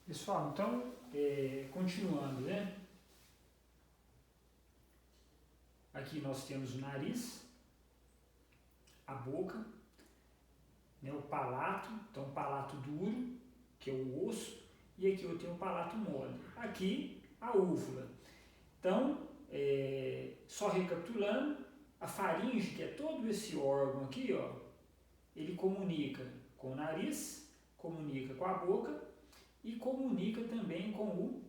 Pessoal, então, continuando, né? Aqui nós temos o nariz, a boca, né, o palato, então o palato duro, que é o osso, e aqui eu tenho o palato mole. Aqui, a úvula. Então, só recapitulando, a faringe, que é todo esse órgão aqui, ó, ele comunica com o nariz, comunica com a boca e comunica também com o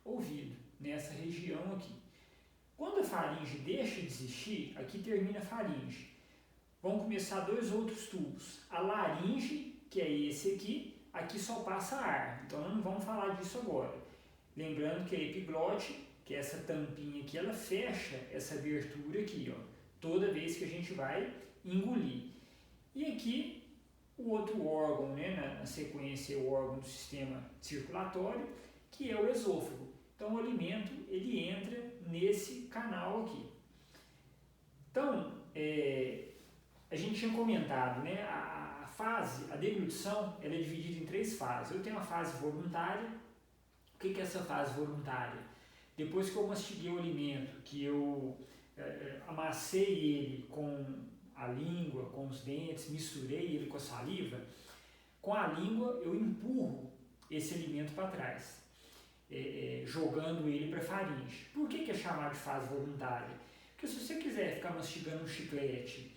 ouvido, nessa região aqui. Quando a faringe deixa de existir, aqui termina a faringe. Vão começar dois outros tubos. A laringe, que é esse aqui só passa ar. Então não vamos falar disso agora. Lembrando que a epiglote, que é essa tampinha aqui, ela fecha essa abertura aqui, ó, toda vez que a gente vai engolir. E aqui o outro órgão, né, na sequência é o órgão do sistema circulatório, que é o esôfago. Então o alimento ele entra nesse canal aqui. Então, a gente tinha comentado, né, a deglutição, ela é dividida em três fases. Eu tenho a fase voluntária. O que é essa fase voluntária? Depois que eu mastiguei o alimento, que eu amassei ele com a língua, com os dentes, misturei ele com a saliva, com a língua eu empurro esse alimento para trás, jogando ele para a faringe. Por que é chamado de fase voluntária? Porque se você quiser ficar mastigando um chiclete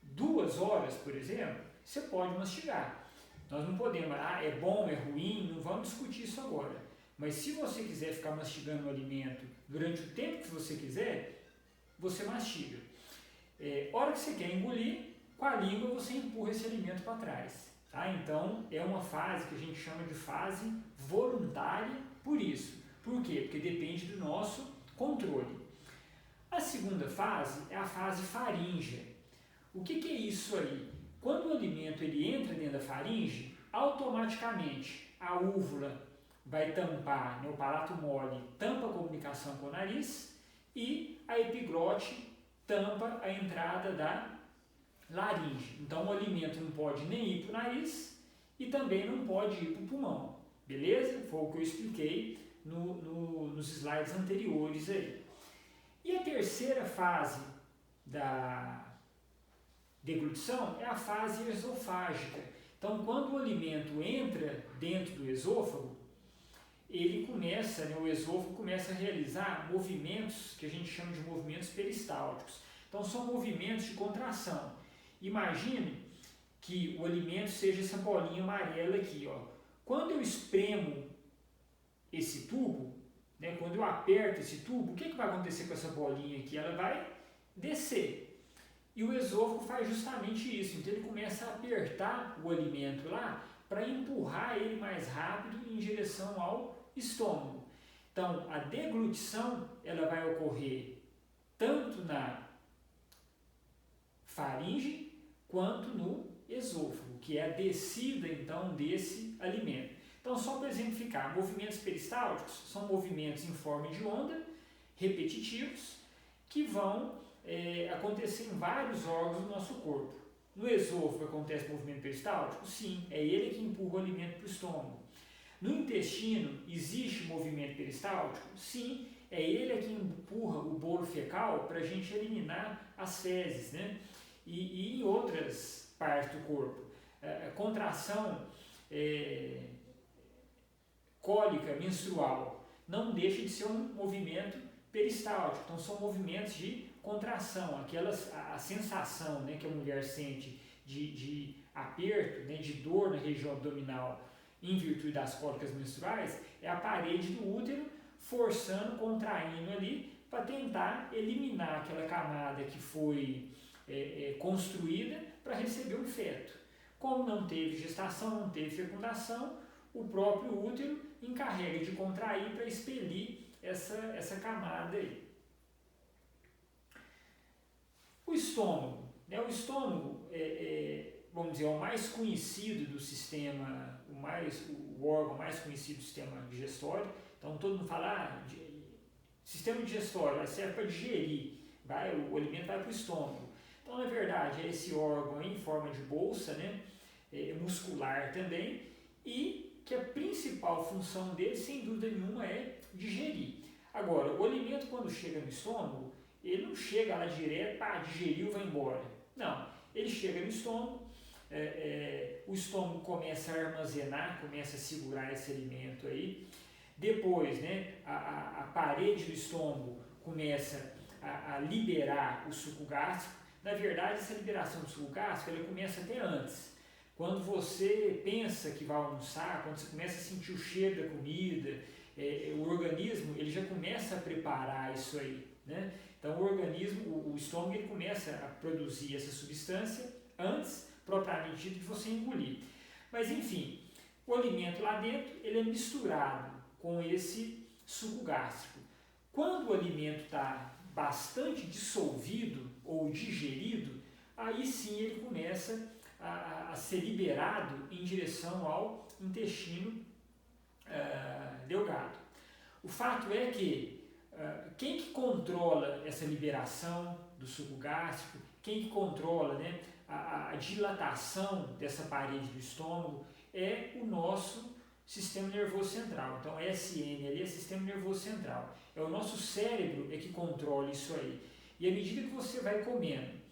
2 horas, por exemplo, você pode mastigar. Nós não podemos, é bom, é ruim, não vamos discutir isso agora. Mas se você quiser ficar mastigando o alimento durante o tempo que você quiser, você mastiga. Hora que você quer engolir, com a língua você empurra esse alimento para trás. Tá? Então é uma fase que a gente chama de fase voluntária por isso. Por quê? Porque depende do nosso controle. A segunda fase é a fase faríngea. O que é isso aí? Quando o alimento ele entra dentro da faringe, automaticamente a úvula vai tampar, né, o palato mole tampa a comunicação com o nariz e a epiglote tampa a entrada da laringe. Então o alimento não pode nem ir para o nariz e também não pode ir para o pulmão. Beleza? Foi o que eu expliquei nos slides anteriores aí. E a terceira fase da deglutição é a fase esofágica. Então, quando o alimento entra dentro do esôfago, ele começa, né, o esôfago começa a realizar movimentos que a gente chama de movimentos peristálticos. Então, são movimentos de contração. Imagine que o alimento seja essa bolinha amarela aqui, ó. Quando eu espremo esse tubo, né, quando eu aperto esse tubo, o que vai acontecer com essa bolinha aqui? Ela vai descer. E o esôfago faz justamente isso. Então ele começa a apertar o alimento lá para empurrar ele mais rápido em direção ao estômago. Então a deglutição ela vai ocorrer tanto na faringe quanto no esôfago, que é a descida então desse alimento. Então, só para exemplificar, movimentos peristálticos são movimentos em forma de onda, repetitivos, que vão acontecer em vários órgãos do nosso corpo. No esôfago acontece movimento peristáltico? Sim, é ele que empurra o alimento para o estômago. No intestino existe movimento peristáltico? Sim, é ele que empurra o bolo fecal para a gente eliminar as fezes, né? E em outras partes do corpo. Contração cólica menstrual não deixa de ser um movimento peristáltico. Então são movimentos de contração, a sensação, né, que a mulher sente de aperto, né, de dor na região abdominal em virtude das cólicas menstruais, é a parede do útero forçando, contraindo ali para tentar eliminar aquela camada que foi construída para receber o feto. Como não teve gestação, não teve fecundação, o próprio útero encarrega de contrair para expelir essa camada aí. O estômago. Né? O estômago vamos dizer, é o mais conhecido do sistema, o órgão mais conhecido do sistema digestório. Então todo mundo fala, sistema digestório serve para digerir, o alimento vai para o estômago. Então na verdade é esse órgão em forma de bolsa, né? Muscular também, e que a principal função dele, sem dúvida nenhuma, é digerir. Agora, o alimento quando chega no estômago, ele não chega lá direto, pá, digeriu, vai embora. Não, ele chega no estômago, o estômago começa a armazenar, começa a segurar esse alimento aí. Depois, né, a parede do estômago começa a liberar o suco gástrico. Na verdade, essa liberação do suco gástrico, ela começa até antes. Quando você pensa que vai almoçar, quando você começa a sentir o cheiro da comida, o organismo ele já começa a preparar isso aí, né? Então o organismo, o estômago, ele começa a produzir essa substância antes, propriamente dito, de você engolir. Mas enfim, o alimento lá dentro ele é misturado com esse suco gástrico. Quando o alimento está bastante dissolvido ou digerido, aí sim ele começa a ser liberado em direção ao intestino delgado. O fato é que quem que controla essa liberação do suco gástrico, quem que controla, né, a dilatação dessa parede do estômago é o nosso sistema nervoso central. Então SN ali é sistema nervoso central. É o nosso cérebro que controla isso aí. E à medida que você vai comendo,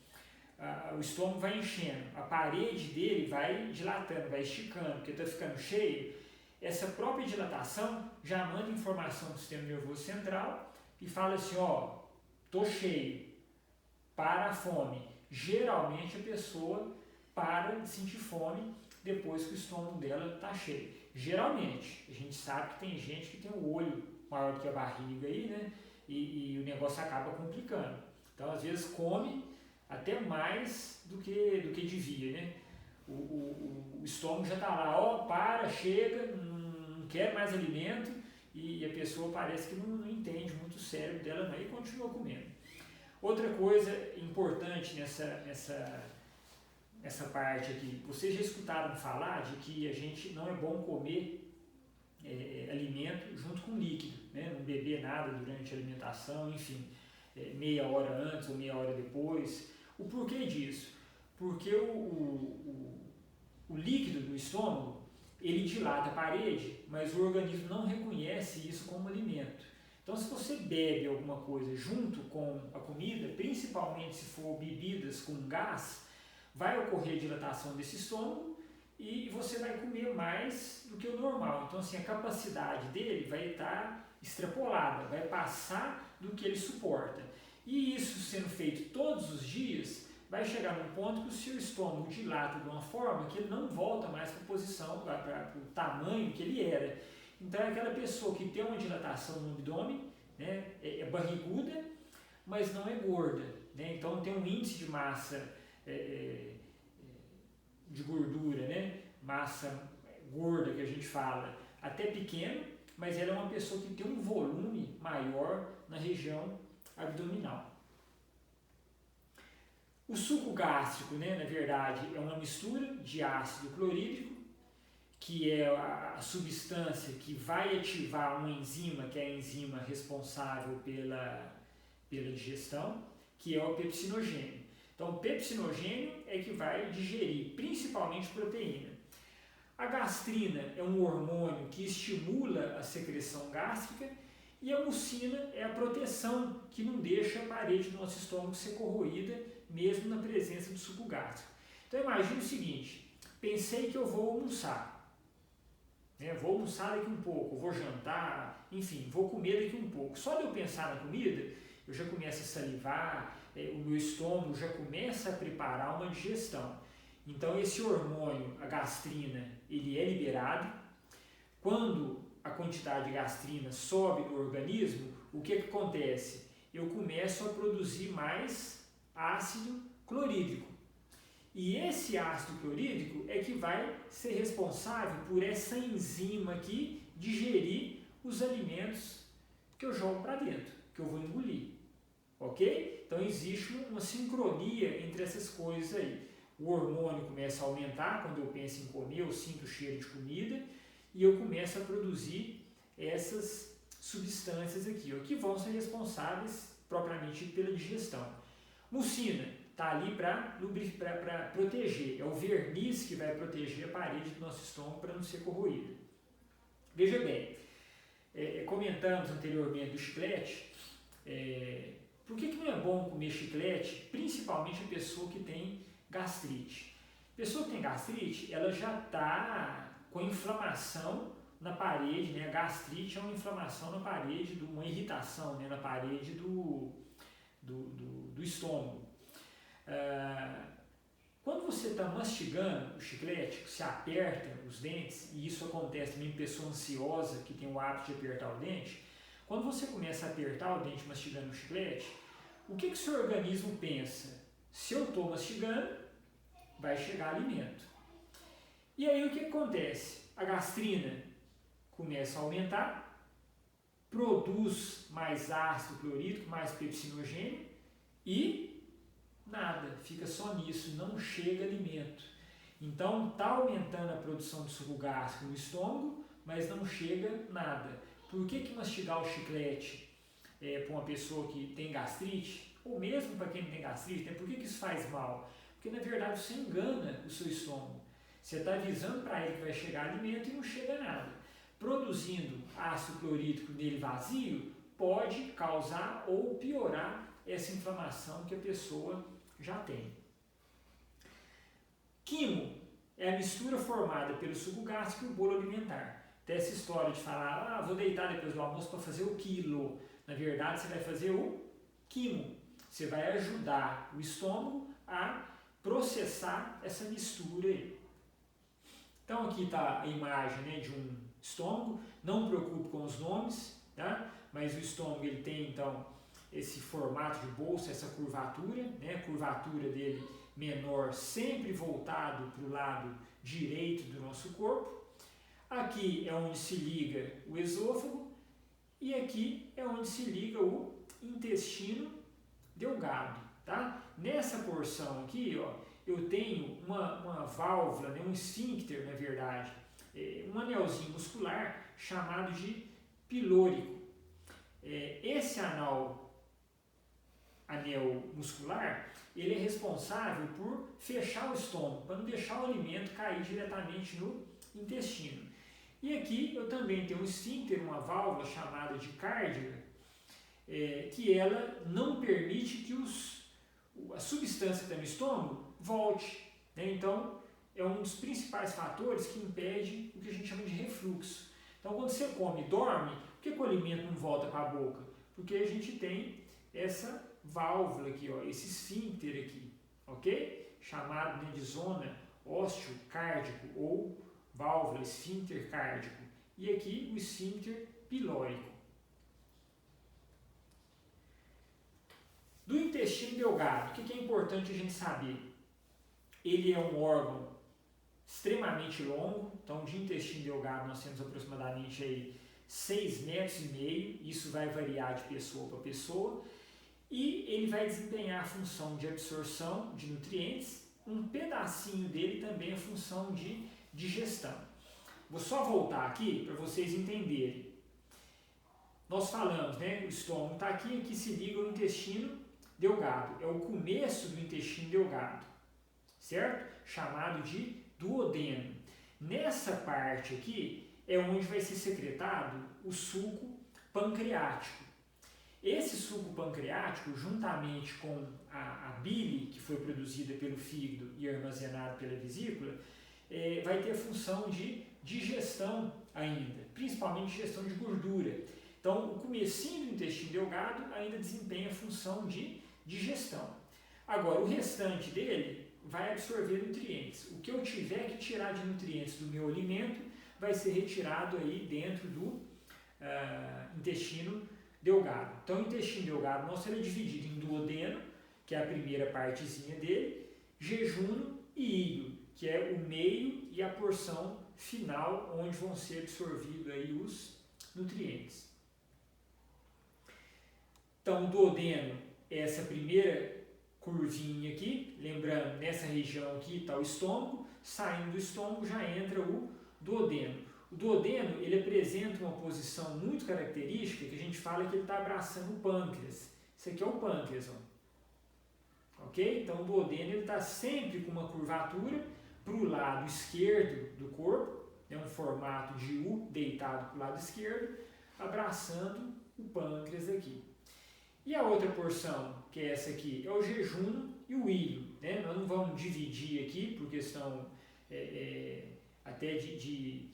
o estômago vai enchendo, a parede dele vai dilatando, vai esticando, porque está ficando cheio. Essa própria dilatação já manda informação do sistema nervoso central e fala assim, ó, tô cheio, para a fome. Geralmente a pessoa para de sentir fome depois que o estômago dela está cheio. Geralmente, a gente sabe que tem gente que tem o olho maior que a barriga aí, né? E o negócio acaba complicando. Então, às vezes, come até mais do que devia, né? O estômago já está lá, ó, para, chega, não quer mais alimento e a pessoa parece que não entende muito o cérebro dela não, e continua comendo. Outra coisa importante nessa parte aqui, vocês já escutaram falar de que a gente não é bom comer alimento junto com líquido, né? Não beber nada durante a alimentação, enfim, meia hora antes ou meia hora depois. O porquê disso? Porque o líquido do estômago, ele dilata a parede, mas o organismo não reconhece isso como alimento. Então, se você bebe alguma coisa junto com a comida, principalmente se for bebidas com gás, vai ocorrer dilatação desse estômago e você vai comer mais do que o normal. Então, assim, a capacidade dele vai estar extrapolada, vai passar do que ele suporta. E isso sendo feito todos os dias, vai chegar num ponto que o seu estômago dilata de uma forma que ele não volta mais para a posição, para o tamanho que ele era. Então é aquela pessoa que tem uma dilatação no abdômen, né, é barriguda, mas não é gorda, né, então tem um índice de massa de gordura, né, massa gorda que a gente fala, até pequeno, mas ela é uma pessoa que tem um volume maior na região abdominal. O suco gástrico, né, na verdade, é uma mistura de ácido clorídrico, que é a substância que vai ativar uma enzima, que é a enzima responsável pela digestão, que é o pepsinogênio. Então, o pepsinogênio é que vai digerir principalmente proteína. A gastrina é um hormônio que estimula a secreção gástrica e a mucina é a proteção que não deixa a parede do nosso estômago ser corroída, mesmo na presença do suco gástrico. Então, imagine o seguinte, pensei que eu vou almoçar, né? Vou almoçar daqui um pouco, vou jantar, enfim, vou comer daqui um pouco. Só de eu pensar na comida, eu já começo a salivar, o meu estômago já começa a preparar uma digestão. Então, esse hormônio, a gastrina, ele é liberado. Quando a quantidade de gastrina sobe no organismo, o que acontece? Eu começo a produzir mais ácido clorídrico. E esse ácido clorídrico é que vai ser responsável por essa enzima aqui digerir os alimentos que eu jogo para dentro, que eu vou engolir. Ok? Então existe uma sincronia entre essas coisas aí. O hormônio começa a aumentar quando eu penso em comer, eu sinto o cheiro de comida e eu começo a produzir essas substâncias aqui, ó, que vão ser responsáveis propriamente pela digestão. Mucina está ali para proteger, é o verniz que vai proteger a parede do nosso estômago para não ser corroída. Veja bem, comentamos anteriormente do chiclete, por que não é bom comer chiclete, principalmente a pessoa que tem gastrite? A pessoa que tem gastrite, ela já está com inflamação na parede, né? A gastrite é uma inflamação na parede, uma irritação, né? Na parede do estômago. Quando você está mastigando o chiclete, você aperta os dentes, e isso acontece também em pessoa ansiosa que tem o hábito de apertar o dente, quando você começa a apertar o dente mastigando o chiclete, o que o seu organismo pensa? Se eu estou mastigando, vai chegar alimento. E aí o que acontece? A gastrina começa a aumentar, produz mais ácido clorídrico, mais pepsinogênio e nada, fica só nisso, não chega alimento. Então está aumentando a produção de suco gástrico no estômago, mas não chega nada. Por que mastigar o chiclete para uma pessoa que tem gastrite, ou mesmo para quem não tem gastrite, né? Por que isso faz mal? Porque na verdade você engana o seu estômago. Você está avisando para ele que vai chegar alimento e não chega nada. Produzindo ácido clorídrico nele vazio, pode causar ou piorar essa inflamação que a pessoa já tem. Quimo é a mistura formada pelo suco gástrico e o bolo alimentar. Tem essa história de falar, vou deitar depois do almoço para fazer o quilo. Na verdade, você vai fazer o quimo. Você vai ajudar o estômago a processar essa mistura aí. Então aqui está a imagem, né, de um estômago. Não preocupe com os nomes, tá? Mas o estômago ele tem então esse formato de bolsa, essa curvatura, né? A curvatura dele menor, sempre voltado para o lado direito do nosso corpo. Aqui é onde se liga o esôfago e aqui é onde se liga o intestino delgado, tá? Nessa porção aqui, ó, eu tenho uma válvula, né? Um esfíncter, na verdade, um anelzinho muscular chamado de pilórico. Esse anel muscular, ele é responsável por fechar o estômago, para não deixar o alimento cair diretamente no intestino. E aqui eu também tenho um esfíncter, uma válvula chamada de cárdia, que ela não permite que a substância que está no estômago volte, né? Então, é um dos principais fatores que impede o que a gente chama de refluxo. Então, quando você come e dorme, por que o alimento não volta para a boca? Porque a gente tem essa válvula aqui, ó, esse esfíncter aqui, ok? Chamado, né, de zona osteocárdico ou válvula esfíncter cárdico. E aqui o esfíncter pilórico. Do intestino delgado, o que é importante a gente saber? Ele é um órgão extremamente longo, então de intestino delgado nós temos aproximadamente aí 6,5 metros, isso vai variar de pessoa para pessoa, e ele vai desempenhar a função de absorção de nutrientes, um pedacinho dele também a função de digestão. Vou só voltar aqui para vocês entenderem. Nós falamos, né, o estômago está aqui, aqui se liga o intestino delgado, é o começo do intestino delgado, certo? Chamado de duodeno. Nessa parte aqui é onde vai ser secretado o suco pancreático. Esse suco pancreático, juntamente com a bile que foi produzida pelo fígado e armazenada pela vesícula, vai ter função de digestão ainda, principalmente digestão de gordura. Então, o comecinho do intestino delgado ainda desempenha a função de digestão. Agora, o restante dele vai absorver nutrientes. O que eu tiver que tirar de nutrientes do meu alimento vai ser retirado aí dentro do intestino delgado. Então, o intestino delgado nosso é dividido em duodeno, que é a primeira partezinha dele, jejuno e íleo, que é o meio e a porção final onde vão ser absorvidos aí os nutrientes. Então, o duodeno é essa primeira curvinha aqui, lembrando, nessa região aqui está o estômago, saindo do estômago já entra o duodeno. O duodeno, ele apresenta uma posição muito característica, que a gente fala que ele está abraçando o pâncreas. Isso aqui é o pâncreas, ó. Ok? Então, o duodeno está sempre com uma curvatura para o lado esquerdo do corpo, né, um formato de U deitado para o lado esquerdo, abraçando o pâncreas aqui. E a outra porção, que é essa aqui, é o jejum e o ilho. Né? Nós não vamos dividir aqui, por questão até de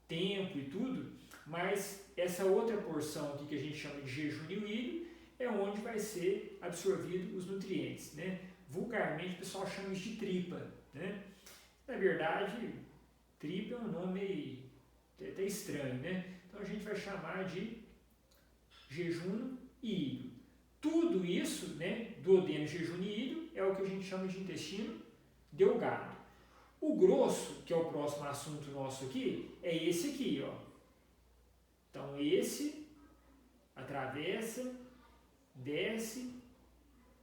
tempo e tudo, mas essa outra porção aqui que a gente chama de jejum e o ilho é onde vai ser absorvido os nutrientes. Né? Vulgarmente o pessoal chama isso de tripa. Né? Na verdade, tripa é um nome até estranho, né? Então a gente vai chamar de jejum e ilho. Tudo isso, né, duodeno, jejum e ilho, é o que a gente chama de intestino delgado. O grosso, que é o próximo assunto nosso aqui, é esse aqui, ó. Então esse atravessa, desce,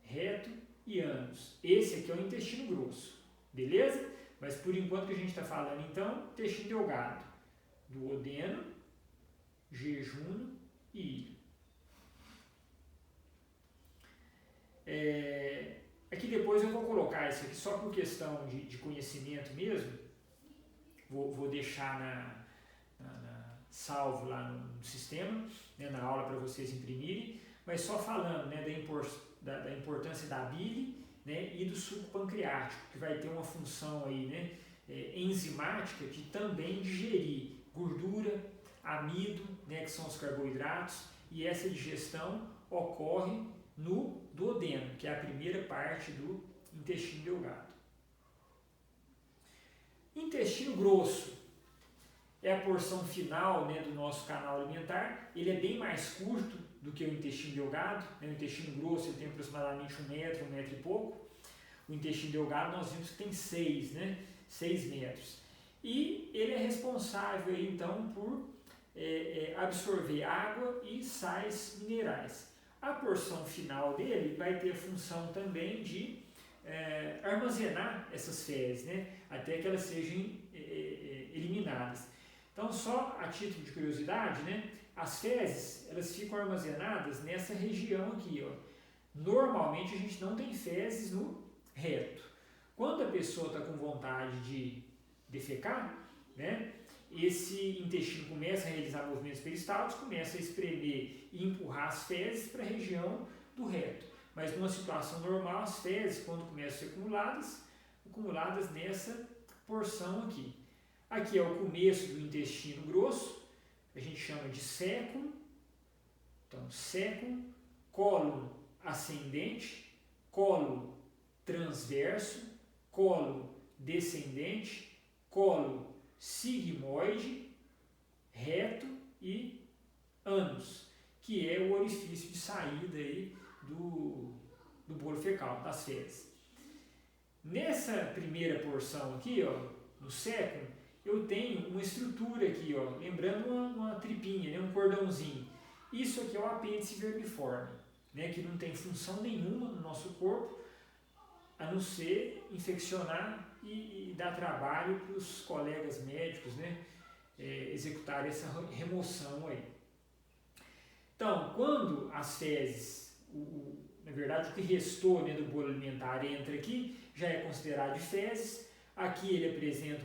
reto e ânus. Esse aqui é o intestino grosso, beleza? Mas por enquanto que a gente está falando, então, intestino delgado, duodeno, jejum e ilho. Aqui depois eu vou colocar isso aqui só por questão de conhecimento mesmo. Vou deixar salvo lá no sistema, né, na aula para vocês imprimirem, mas só falando, né, da importância da bile, né, e do suco pancreático, que vai ter uma função aí, né, enzimática de também digerir gordura, amido, né, que são os carboidratos, e essa digestão ocorre no duodeno, que é a primeira parte do intestino delgado. Intestino grosso é a porção final, né, do nosso canal alimentar. Ele é bem mais curto do que o intestino delgado. Né? O intestino grosso ele tem aproximadamente 1 metro, 1 metro e pouco. O intestino delgado nós vimos que tem 6, né? 6 metros. E ele é responsável aí, então por absorver água e sais minerais. A porção final dele vai ter a função também de armazenar essas fezes, né? Até que elas sejam eliminadas. Então, só a título de curiosidade, né? As fezes elas ficam armazenadas nessa região aqui, ó. Normalmente a gente não tem fezes no reto. Quando a pessoa está com vontade de defecar, né? Esse intestino começa a realizar movimentos peristálticos, começa a espremer e empurrar as fezes para a região do reto. Mas numa situação normal, as fezes, quando começam a ser acumuladas nessa porção aqui. Aqui é o começo do intestino grosso, a gente chama de século. Então, século, cólon ascendente, cólon transverso, cólon descendente, cólon sigmoide, reto e ânus, que é o orifício de saída aí do bolo fecal, das fezes. Nessa primeira porção aqui, ó, no século, eu tenho uma estrutura aqui, ó, lembrando uma tripinha, né, um cordãozinho. Isso aqui é o apêndice vermiforme, né, que não tem função nenhuma no nosso corpo, a não ser infeccionar e dar trabalho para os colegas médicos, né, executar essa remoção aí. Então, quando as fezes, na verdade o que restou, né, do bolo alimentar entra aqui, já é considerado de fezes. Aqui ele apresenta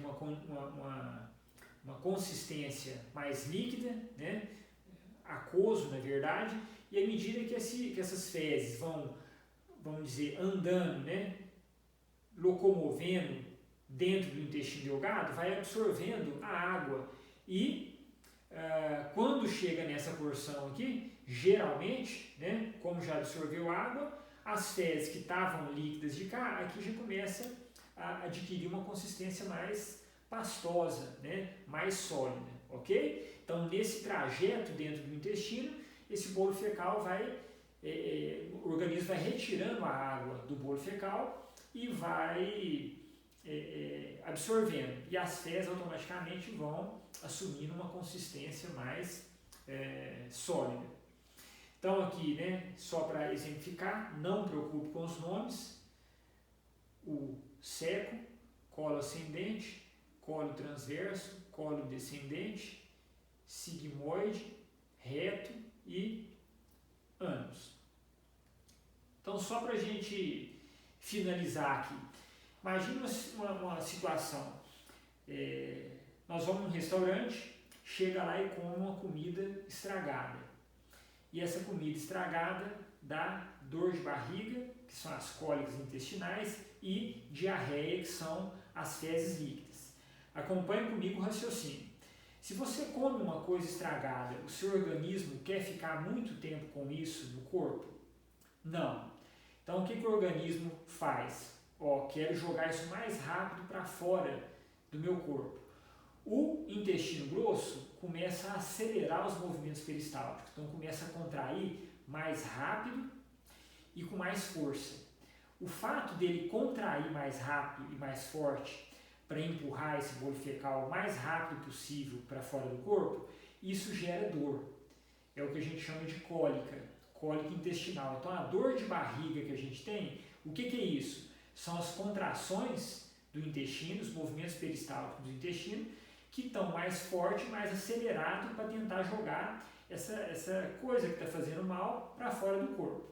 uma consistência mais líquida, né, aquoso na verdade, e à medida que essas fezes vão, vamos dizer, andando, né, locomovendo dentro do intestino delgado, vai absorvendo a água e quando chega nessa porção aqui, geralmente, né, como já absorveu água, as fezes que estavam líquidas de cá, aqui já começa a adquirir uma consistência mais pastosa, né, mais sólida, ok? Então, nesse trajeto dentro do intestino, esse bolo fecal o organismo vai retirando a água do bolo fecal e vai absorvendo, e as fezes automaticamente vão assumindo uma consistência mais sólida. Então aqui, né, só para exemplificar, não preocupe com os nomes, o seco, colo ascendente, colo transverso, colo descendente, sigmoide, reto e ânus. Então só para a gente finalizar aqui, imagina uma situação, nós vamos num restaurante, chega lá e come uma comida estragada. E essa comida estragada dá dor de barriga, que são as cólicas intestinais, e diarreia, que são as fezes líquidas. Acompanhe comigo o raciocínio. Se você come uma coisa estragada, o seu organismo quer ficar muito tempo com isso no corpo? Não. Então, o que o organismo faz? Quero jogar isso mais rápido para fora do meu corpo. O intestino grosso começa a acelerar os movimentos peristálticos, então começa a contrair mais rápido e com mais força. O fato dele contrair mais rápido e mais forte para empurrar esse bolo fecal o mais rápido possível para fora do corpo, isso gera dor. É o que a gente chama de cólica intestinal. Então a dor de barriga que a gente tem, o que é isso? São as contrações do intestino, os movimentos peristálticos do intestino, que estão mais forte, mais acelerado para tentar jogar essa coisa que está fazendo mal para fora do corpo.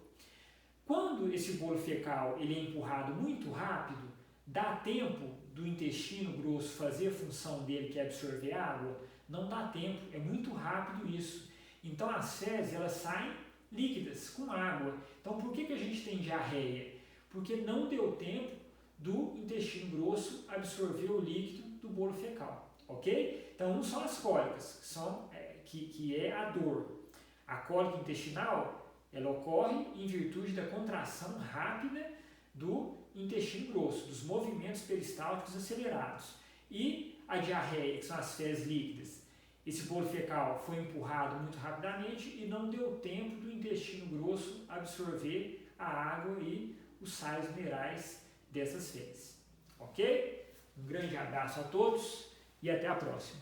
Quando esse bolo fecal ele é empurrado muito rápido, dá tempo do intestino grosso fazer a função dele, que é absorver água? Não dá tempo, é muito rápido isso. Então as fezes elas saem líquidas, com água. Então por que a gente tem diarreia? Porque não deu tempo do intestino grosso absorver o líquido do bolo fecal. Ok? Então, são as cólicas, que é a dor. A cólica intestinal, ela ocorre em virtude da contração rápida do intestino grosso, dos movimentos peristálticos acelerados. E a diarreia, que são as fezes líquidas. Esse bolo fecal foi empurrado muito rapidamente e não deu tempo do intestino grosso absorver a água e os sais minerais dessas fezes. Ok? Um grande abraço a todos e até a próxima.